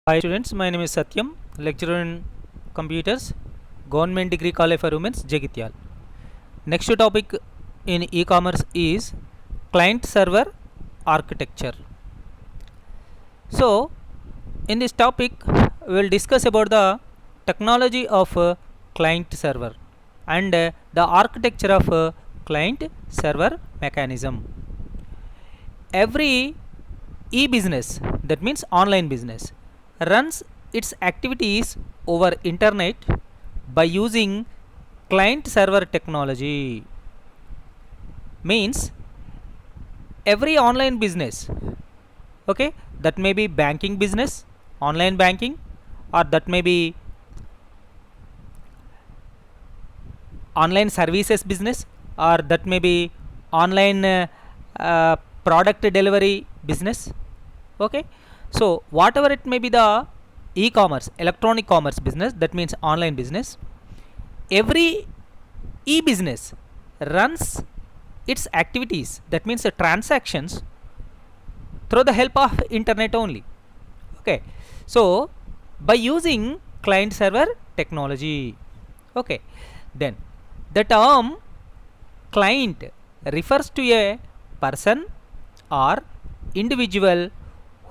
Hi students, my name is Satyam, lecturer in computers, Government Degree College for Women's, Jagityal. Next topic in e-commerce is client server architecture. So, in this topic, we will discuss about the technology of client server and the architecture of client server mechanism. Every e-business, that means online business, runs its activities over internet by using client server technology. Means every online business, okay, that may be banking business, online banking, or that may be online services business, or that may be online product delivery business. Okay, so whatever it may be, the e-commerce, electronic commerce business, that means online business, every e-business runs its activities, that means the transactions, through the help of internet only. Okay, so by using client server technology. Okay, then the term client refers to a person or individual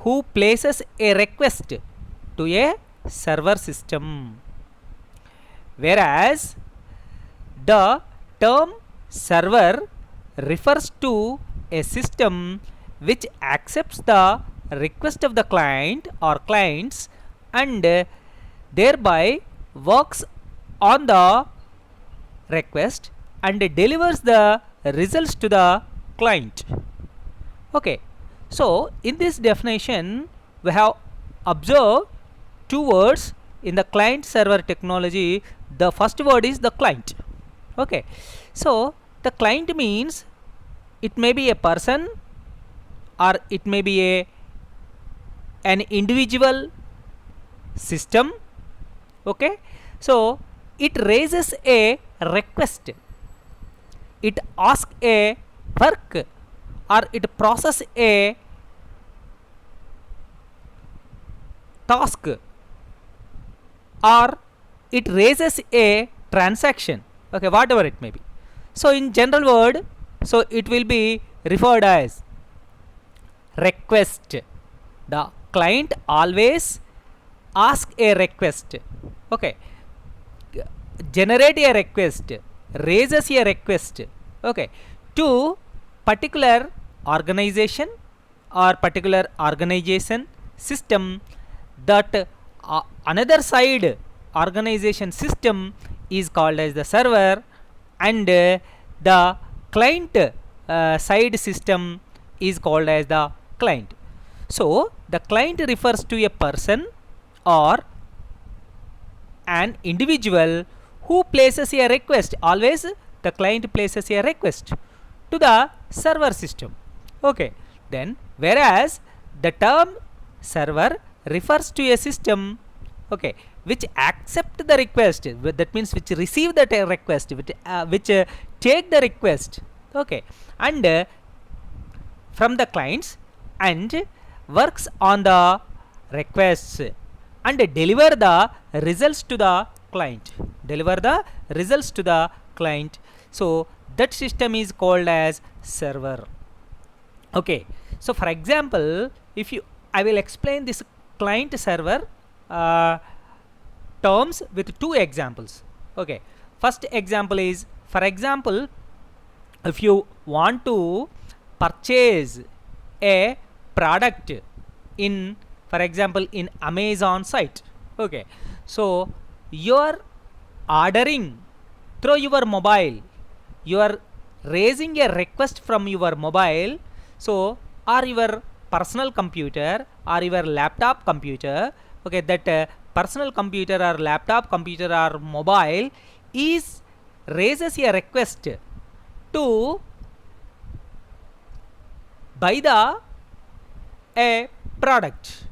who places a request to a server system, whereas the term server refers to a system which accepts the request of the client or clients and thereby works on the request and delivers the results to the client. Okay, so in this definition we have observed two words in the client server technology. The first word is the client. Okay, so the client means it may be a person or it may be an individual system. Okay, so it raises a request, it asks a work, or it process a task, or it raises a transaction. Okay, whatever it may be. So in general word, so it will be referred as request. The client always ask a request. Okay, generate a request, raises a request, okay, to particular organization or particular organization system, that another side organization system is called as the server, and the client side system is called as the client. So the client refers to a person or an individual who places a request. Always the client places a request to the server system. Okay, then whereas the term server refers to a system, okay, which accept the request, that means which receive the request, which take the request, okay, and from the clients, and works on the requests and deliver the results to the client, so that system is called as server. Okay, so for example, if you I will explain this client server terms with two examples. Okay, first example is, for example, if you want to purchase a product in, for example, in Amazon site. Okay, so you are ordering through your mobile, you are raising a request from your mobile, so or your personal computer or your laptop computer. Okay, that personal computer or laptop computer or mobile is raises a request to buy the a product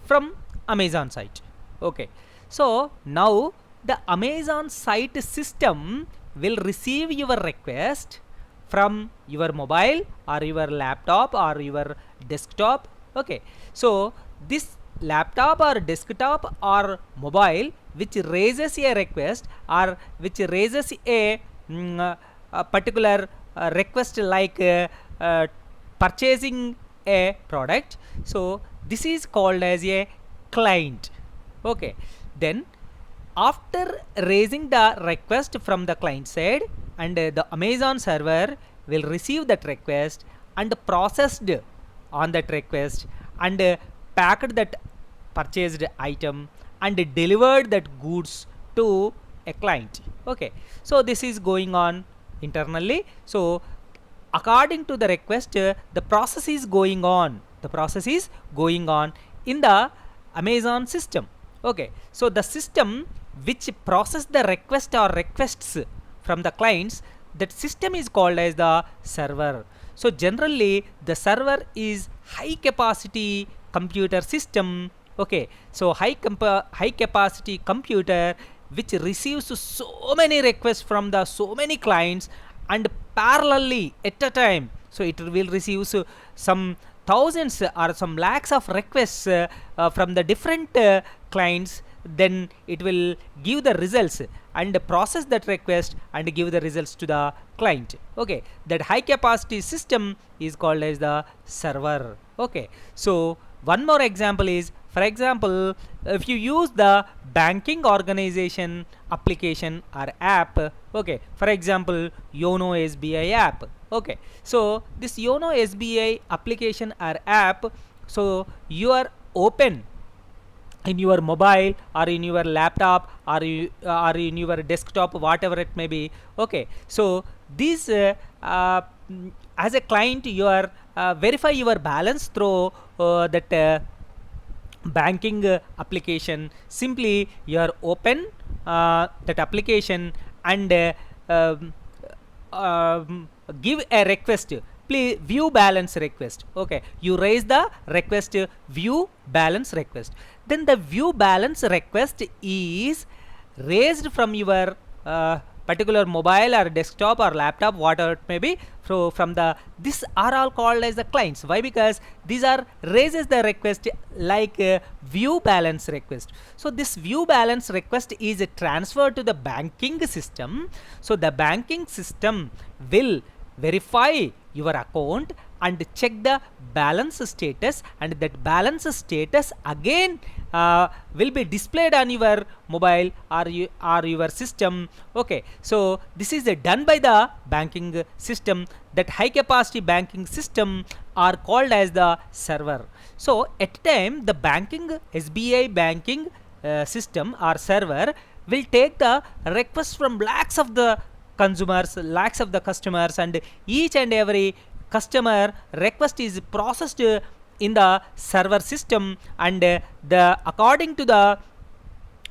from Amazon site. Okay, so now the Amazon site system will receive your request from your mobile or your laptop or your desktop. Okay, so this laptop or desktop or mobile which raises a request or which raises a particular request like purchasing a product, so this is called as a client. Okay, then after raising the request from the client side, and the Amazon server will receive that request and processed on that request and packed that purchased item and delivered that goods to a client. Okay, so this is going on internally. So according to the request, the process is going on in the Amazon system. Okay, so the system which process the request or requests from the clients, that system is called as the server. So generally the server is high capacity computer system. Okay, so high capacity computer which receives so many requests from the so many clients and parallelly at a time, so it will receive some thousands or some lakhs of requests from the different clients. Then it will give the results and process that request and give the results to the client. Okay, that high capacity system is called as the server. Okay, so one more example is, for example, if you use the banking organization application or app, okay, for example YONO SBI app. Okay, so this YONO SBI application or app, so you are open in your mobile or in your laptop or in your desktop, whatever it may be. Okay, so this as a client you are verify your balance through that banking application. Simply you are open that application and give a request, please view balance request. Okay, you raise the request view balance request, then the view balance request is raised from your particular mobile or desktop or laptop, whatever it may be. So from the, these are all called as the clients. Why? Because these are raises the request like view balance request. So this view balance request is transferred to the banking system. So the banking system will verify your account and check the balance status, and that balance status again will be displayed on your mobile or your system. Okay, so this is done by the banking system. That high capacity banking system are called as the server. So at a time the banking SBI banking system or server will take the requests from lakhs of the consumers, lakhs of the customers, and each and every customer request is processed in the server system, and the according to the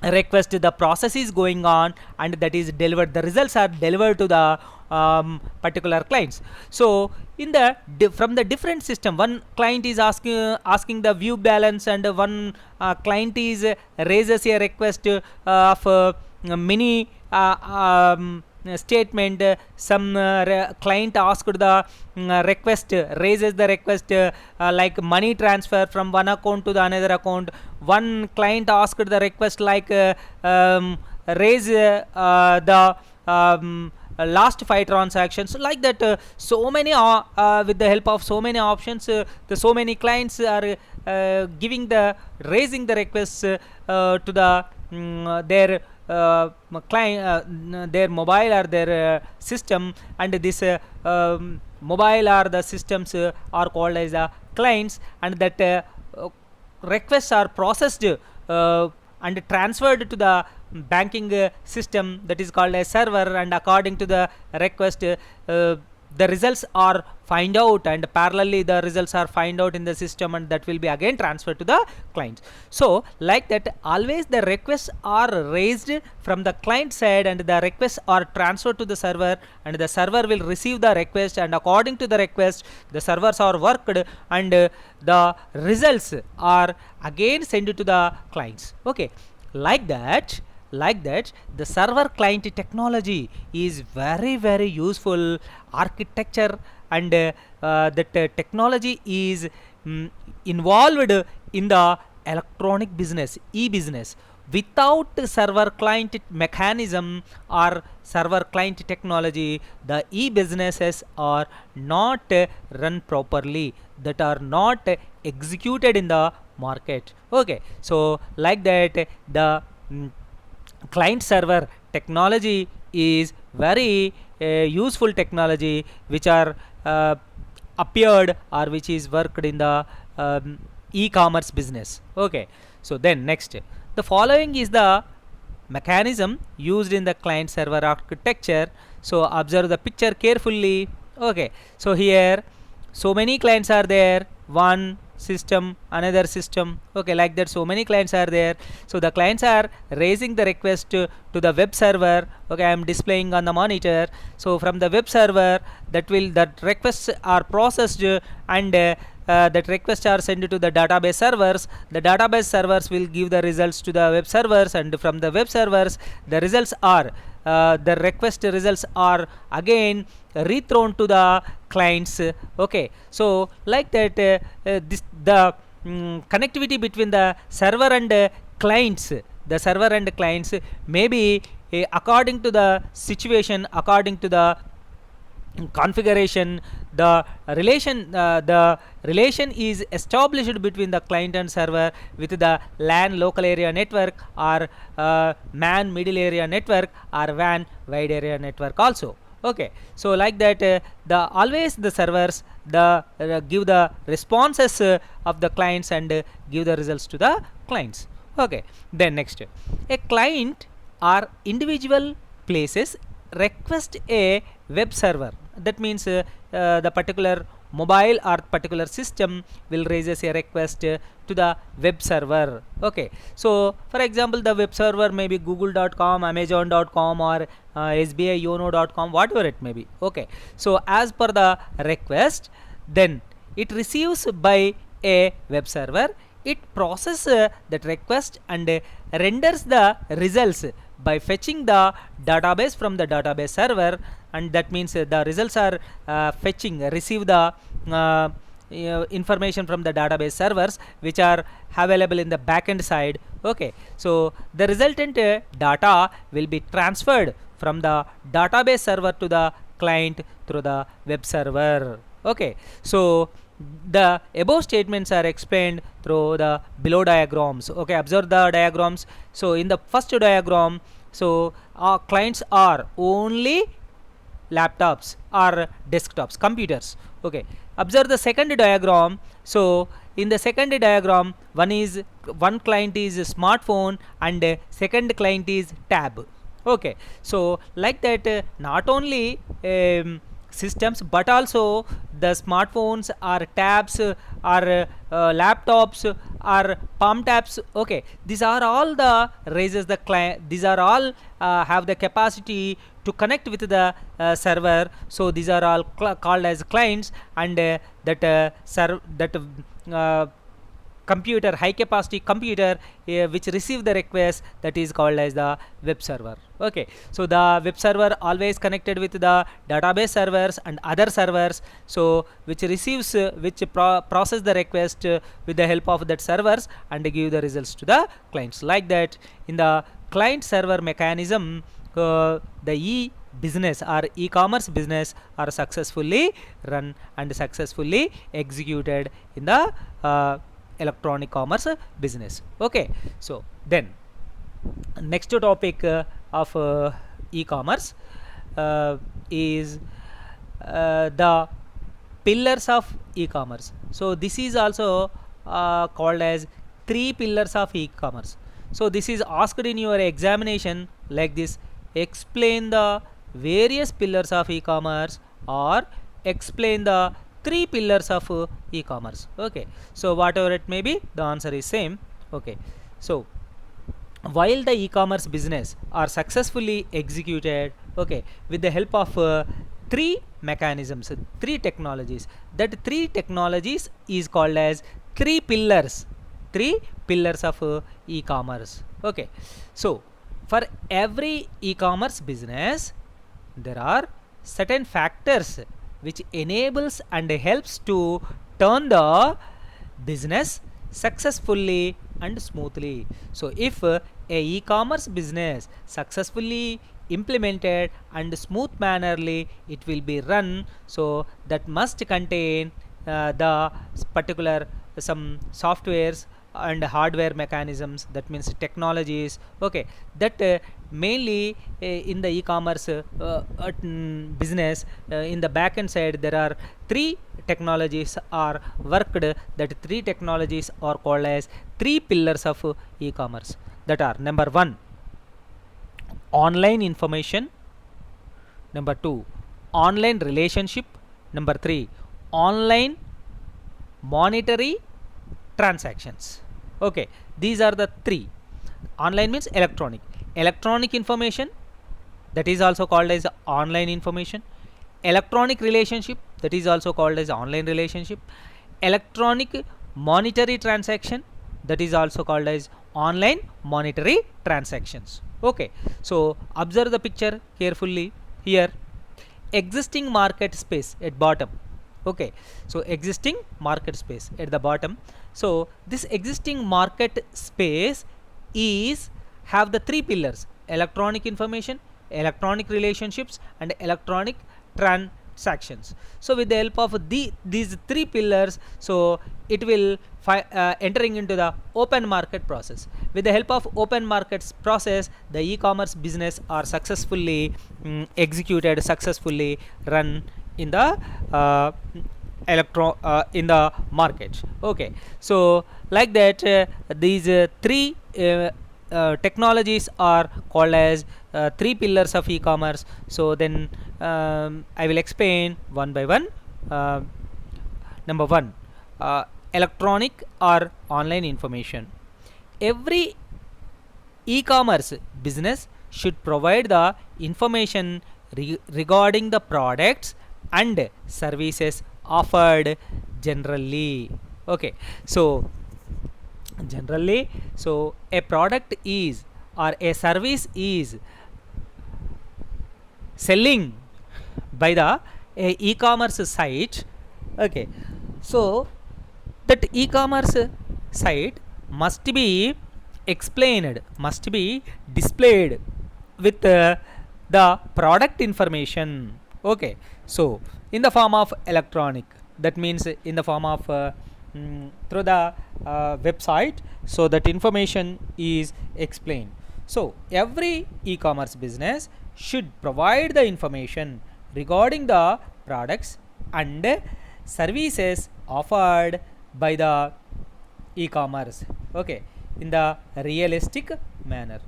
request the process is going on and that is delivered, the results are delivered to the particular clients. So in the from the different system, one client is asking the view balance, and one client is raises a request of many statement. Some client asked the request, raises the request like money transfer from one account to the another account. One client asked the request like raise the last 5 transactions, like that. So many with the help of so many options, the so many clients are giving the raising the requests to the their client, their mobile or their system, and this mobile or the systems are called as the clients, and that requests are processed and transferred to the banking system, that is called as server, and according to the request the results are find out, and parallelly the results are find out in the system, and that will be again transferred to the clients. So like that, always the requests are raised from the client side and the requests are transferred to the server, and the server will receive the request, and according to the request the servers are worked, and the results are again sent to the clients. Okay, like that the server client technology is very useful architecture, and that technology is involved in the electronic business, e-business. Without server client mechanism or server client technology, the e-businesses are not run properly, that are not executed in the market. Okay, so like that, the client server technology is very useful technology which are appeared or which is worked in the e-commerce business. Okay, so then next, the following is the mechanism used in the client server architecture. So observe the picture carefully. Okay, so here so many clients are there, one system, another system. Okay, like that, so many clients are there. So the clients are raising the request to the web server. Okay, I am displaying on the monitor. So from the web server, that requests are processed, and that requests are sent to the database servers. The database servers will give the results to the web servers, and from the web servers, the results are the request results are again rethrown to the clients. Okay, so like that, the connectivity between the server and clients, the server and clients may be according to the situation, according to the configuration. The relation is established between the client and server with the LAN local area network, or MAN middle area network, or WAN wide area network also. Okay, so like that, always the servers give the responses of the clients, and give the results to the clients. Okay, then next, a client or individual places request a web server. That means the particular mobile or particular system will raises a request to the web server. Okay, so for example, the web server may be google.com, amazon.com, or SBI yono.com, whatever it may be. Okay, so as per the request, then it receives by a web server, it processes that request and renders the results by fetching the database from the database server. And that means the results are receive the information from the database servers, which are available in the backend side. Okay, so the resultant data will be transferred from the database server to the client through the web server. Okay, so the above statements are explained through the below diagrams. Okay, observe the diagrams. So in the first diagram, so our clients are only laptops or desktops, computers. Okay, observe the second diagram. So in the second diagram, one client is a smartphone, and second client is tab. Okay, so like that, not only systems, but also the smartphones or tabs or laptops or palm tabs. Okay, these are all the raises the client, these are all have the capacity to connect with the server. So these are all called as clients, and computer, high capacity computer which receive the request, that is called as the web server. Okay, so the web server always connected with the database servers and other servers, so which receives process the request with the help of that servers, and give the results to the clients. Like that, in the client server mechanism, the e-business or e-commerce business are successfully run and successfully executed in the electronic commerce business. Okay, so then next topic of e-commerce is the pillars of e-commerce. So this is also called as 3 pillars of e-commerce. So this is asked in your examination like this: explain the various pillars of e-commerce, or explain the 3 pillars of e-commerce. Okay, so whatever it may be, the answer is same. Okay, so while the e-commerce business are successfully executed, okay, with the help of 3 mechanisms, 3 technologies, that 3 technologies is called as 3 pillars, 3 pillars of e-commerce. Okay, so for every e-commerce business, there are certain factors which enables and helps to turn the business successfully and smoothly. So if a e-commerce business successfully implemented and smooth mannerly it will be run, so that must contain the particular some softwares and hardware mechanisms, that means technologies, okay, that mainly in the e-commerce business, in the back end side there are three technologies are worked. That three technologies are called as three pillars of e-commerce, that are: number 1, online information; number 2, online relationship; number 3, online monetary transactions. Okay, these are the three. Online means electronic information, that is also called as online information; electronic relationship, that is also called as online relationship; electronic monetary transaction, that is also called as online monetary transactions. Okay, so observe the picture carefully here. Existing market space at bottom. Okay, so existing market space at the bottom. So this existing market space is have the three pillars: electronic information, electronic relationships, and electronic transactions. So with the help of these three pillars, so it will entering into the open market process. With the help of open markets process, the e-commerce business are successfully executed, successfully run in the in the market. Okay, so like that these three technologies are called as three pillars of e-commerce. So then I will explain one by one. uh, Number 1, electronic or online information. Every e-commerce business should provide the information regarding the products and services offered generally. Okay, so generally, so a product is or a service is selling by the e-commerce site. Okay, so that e-commerce site must be explained, must be displayed with the product information. Okay, so in the form of electronic, that means in the form of through the website, so that information is explained. So every e-commerce business should provide the information regarding the products and services offered by the e-commerce, okay, in the realistic manner,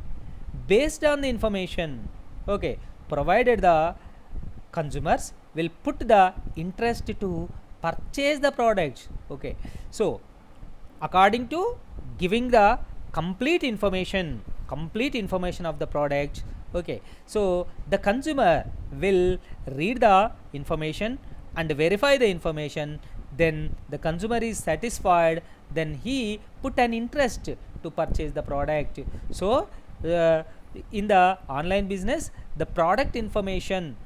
based on the information, okay, provided, the consumers will put the interest to purchase the products. Okay, so according to giving the complete information of the product. Okay, so the consumer will read the information and verify the information, then the consumer is satisfied, then he put an interest to purchase the product. So uh, in the online business, the product information,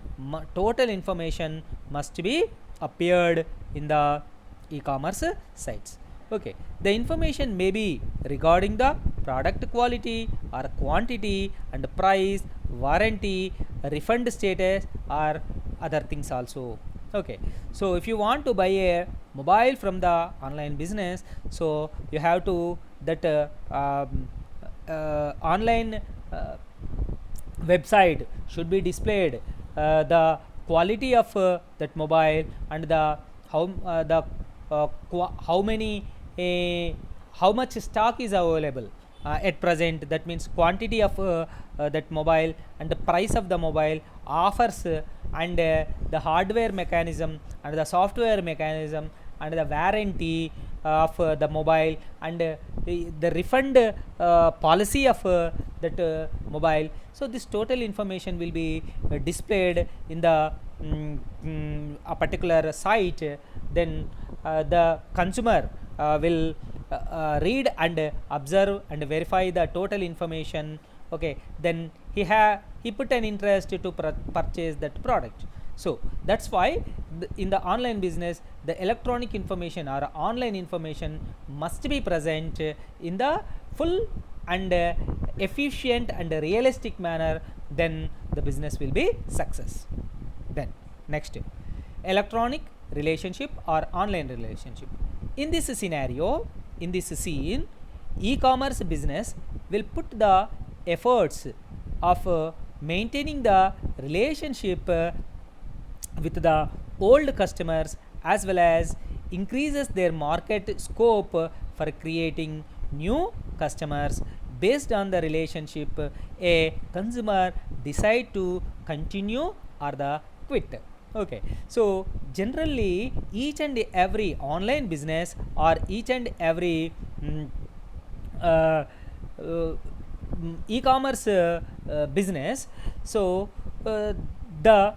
total information must be appeared in the e-commerce sites. Okay, the information may be regarding the product quality or quantity and price, warranty, refund status, or other things also. Okay, so if you want to buy a mobile from the online business, so you have to that online website should be displayed the quality of that mobile, and the how many how much stock is available at present, that means quantity of that mobile, and the price of the mobile, offers, and the hardware mechanism and the software mechanism and the warranty of the mobile, and the refund policy of that mobile. So this total information will be displayed in the a particular site. Then the consumer will read and observe and verify the total information. Okay, then he put an interest to purchase that product. So that's why in the online business, the electronic information or online information must be present in the full and efficient and realistic manner, then the business will be success. Then next, electronic relationship or online relationship. In this scenario, in this scene, e-commerce business will put the efforts of maintaining the relationship with the old customers, as well as increases their market scope for creating new customers. Based on the relationship, a consumer decide to continue or the quit. Okay, so generally each and every online business or each and every uh, e-commerce business, so the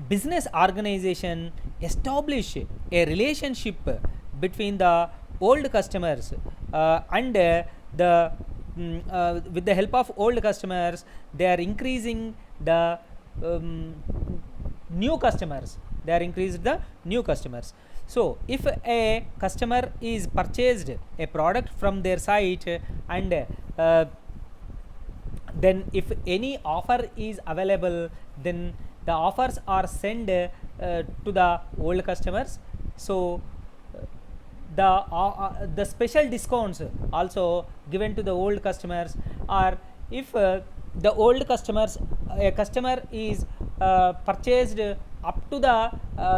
business organization establish a relationship between the old customers and the with the help of old customers, they are increasing the new customers. They are increased the new customers. So if a customer is purchased a product from their site, and then if any offer is available, then the offers are sent to the old customers. So the special discounts also given to the old customers, or if the old customers, a customer is purchased up to the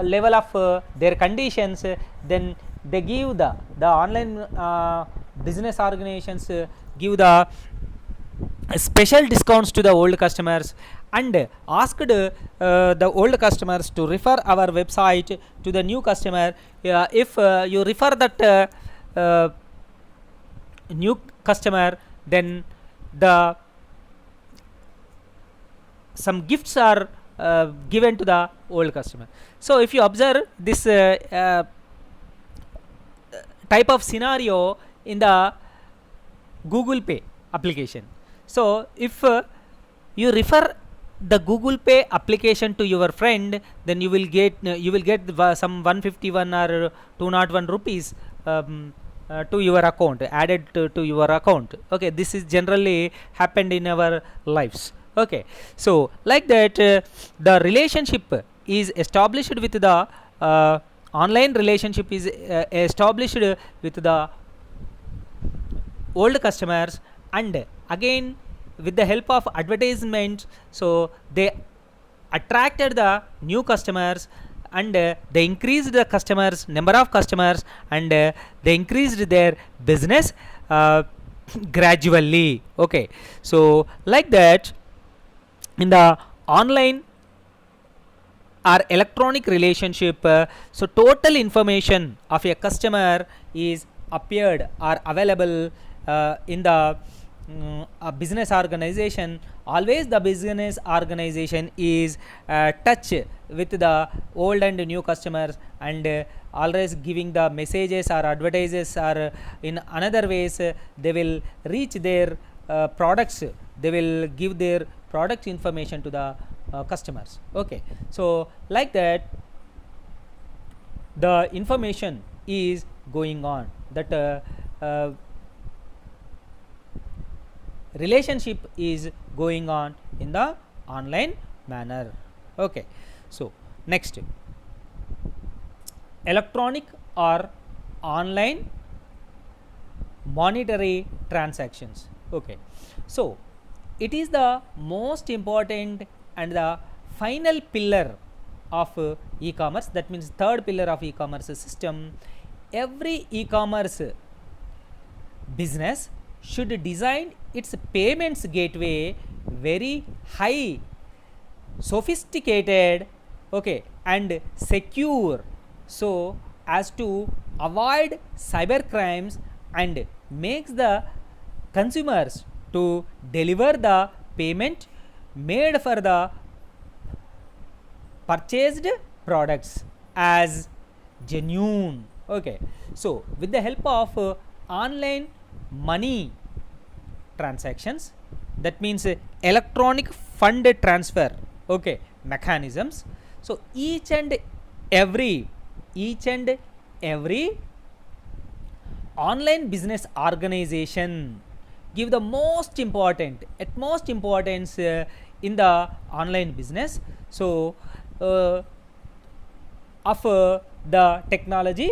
level of their conditions, then they give the online business organizations give the special discounts to the old customers, and asked the old customers to refer our website to the new customer. If you refer that new customer, then the some gifts are given to the old customer. So if you observe this type of scenario in the Google Pay application, so if you refer the Google Pay application to your friend, then you will get some 151 or 201 rupees to your account, added to your account. Okay, this is generally happened in our lives. Okay, so like that the relationship is established with the online relationship is established with the old customers, and again with the help of advertisement, so they attracted the new customers, and they increased the customers, number of customers, and they increased their business gradually. Okay, so like that in the online or electronic relationship, so total information of a customer is appeared or available in the a business organization. Always the business organization is touch with the old and new customers, and always giving the messages or advertises, or in another ways they will reach their products, they will give their product information to the customers. Okay, so like that the information is going on, that relationship is going on in the online manner. Okay, so next, electronic or online monetary transactions. Okay, so it is the most important and the final pillar of e-commerce, that means third pillar of e-commerce system. Every e-commerce business should design its payments gateway very high, sophisticated, okay, and secure, so as to avoid cyber crimes, and makes the consumers to deliver the payment made for the purchased products as genuine. Okay, so with the help of online money transactions, that means electronic fund transfer, okay, mechanisms. So each and every online business organization give the most important at most importance in the online business. So of the technology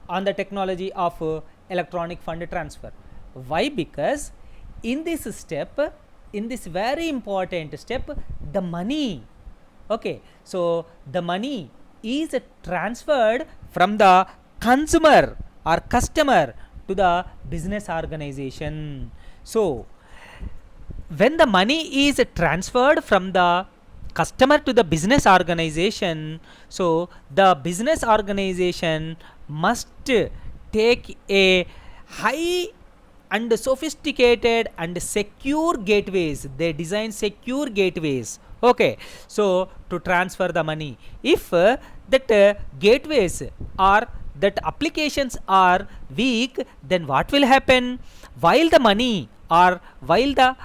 on the technology of electronic fund transfer. Why? Because in this step, in this very important step, the money, okay, so the money is transferred from the consumer or customer to the business organization. So when the money is transferred from the customer to the business organization, so the business organization must take a high and sophisticated and secure gateways. They design secure gateways, okay, so to transfer the money. If that gateways or that applications are weak, then what will happen? While the money or while the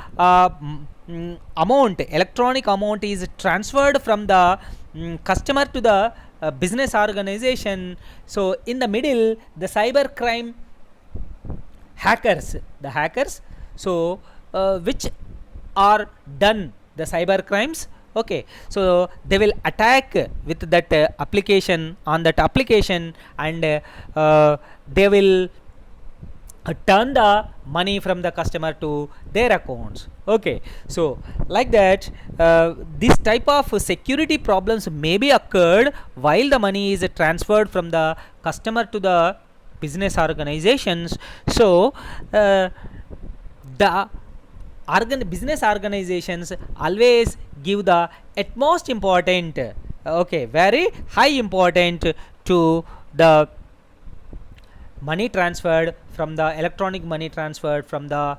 amount, electronic amount is transferred from the customer to the business organization, so in the middle the cyber crime hackers, the hackers, so which are done the cyber crimes, okay, so they will attack with that application on that application, and they will turn the money from the customer to their accounts, okay. So like that this type of security problems may be occurred while the money is transferred from the customer to the business organizations. So the business organizations always give the utmost important, okay, very high important to the money transferred from the electronic money transferred from the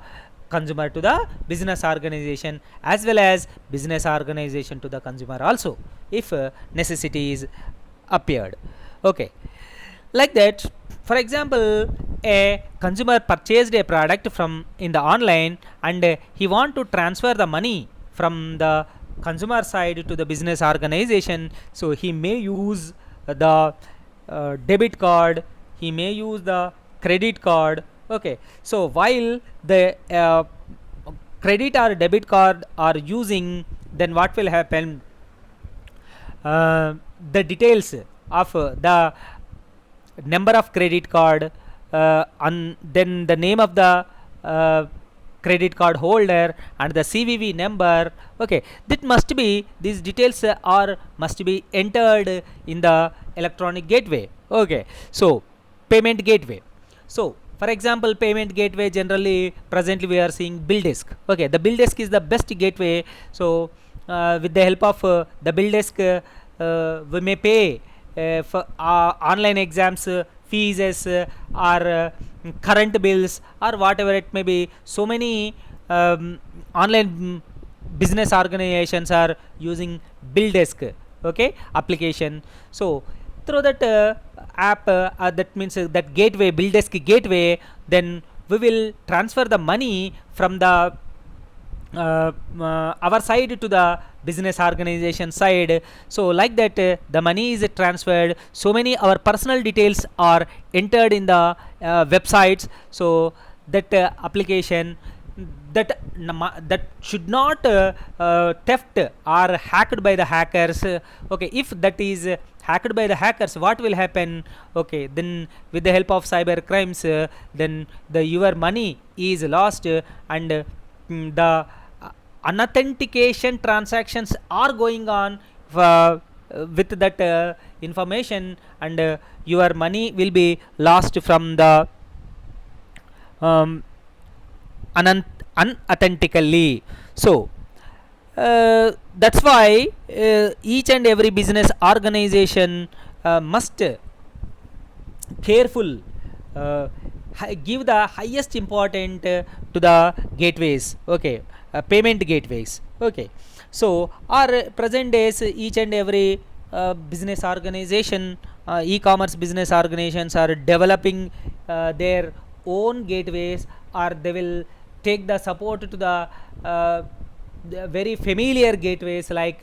consumer to the business organization, as well as business organization to the consumer also, if necessity is appeared, okay. Like that, for example, a consumer purchased a product from in the online, and he want to transfer the money from the consumer side to the business organization. So he may use the debit card, he may use the credit card, okay. So while the credit or debit card are using, then what will happen? The details of the number of credit card, and then the name of the credit card holder and the CVV number, okay, that must be, these details are must be entered in the electronic gateway, okay. So payment gateway, so for example, payment gateway, generally presently we are seeing BillDesk, okay. The BillDesk is the best gateway. So with the help of the BillDesk we may pay for online exams fees or current bills or whatever it may be. So many online business organizations are using BillDesk, okay, application. So through that app, that means that gateway, BillDesk gateway, then we will transfer the money from the our side to the business organization side. So like that the money is transferred, so many our personal details are entered in the websites, so that application that should not theft or hacked by the hackers, okay. If that is hacked by the hackers, what will happen? Okay, then with the help of cyber crimes, then your money is lost, and the unauthentication transactions are going on with that information, and your money will be lost from the unauthentically. So that's why each and every business organization must careful give the highest important to the gateways, okay, payment gateways, okay. So our present days each and every business organization, e-commerce business organizations are developing their own gateways, or they will take the support to the very familiar gateways like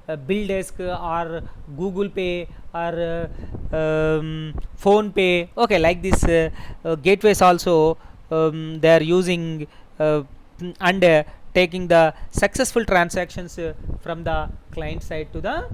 BillDesk or Google Pay or Phone Pay. Okay, like this gateways also they are using and taking the successful transactions from the client side to the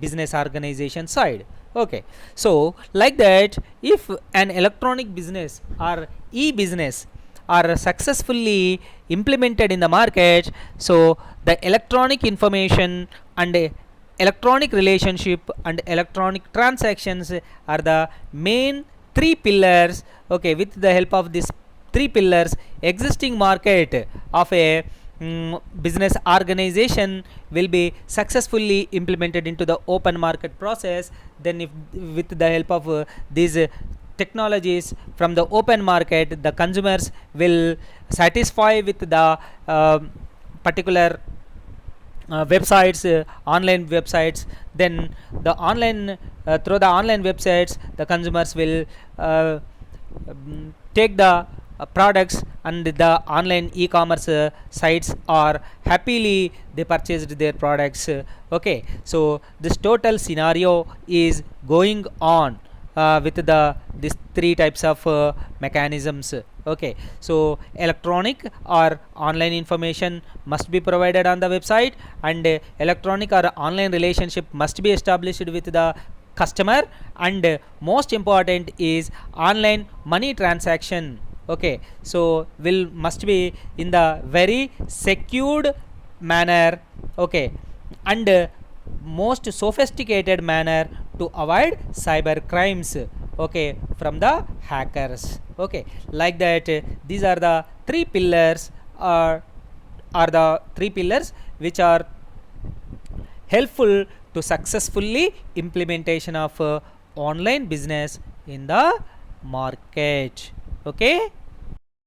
business organization side. Okay, so like that, if an electronic business or e-business are successfully implemented in the market, so the electronic information and electronic relationship and electronic transactions are the main three pillars. Okay, with the help of these three pillars, existing market of a business organization will be successfully implemented into the open market process. Then if with the help of these technologies from the open market, the consumers will satisfy with the particular websites, online websites. Then the online through the online websites, the consumers will take the products, and the online e-commerce sites are happily they purchased their products. Okay, so this total scenario is going on with the these three types of mechanisms. Okay, so electronic or online information must be provided on the website, and electronic or online relationship must be established with the customer, and most important is online money transaction. Okay, so must be in the very secured manner. Okay, and most sophisticated manner to avoid cyber crimes, okay, from the hackers. Okay, like that, these are the three pillars, are the three pillars which are helpful to successfully implementation of online business in the market. Okay.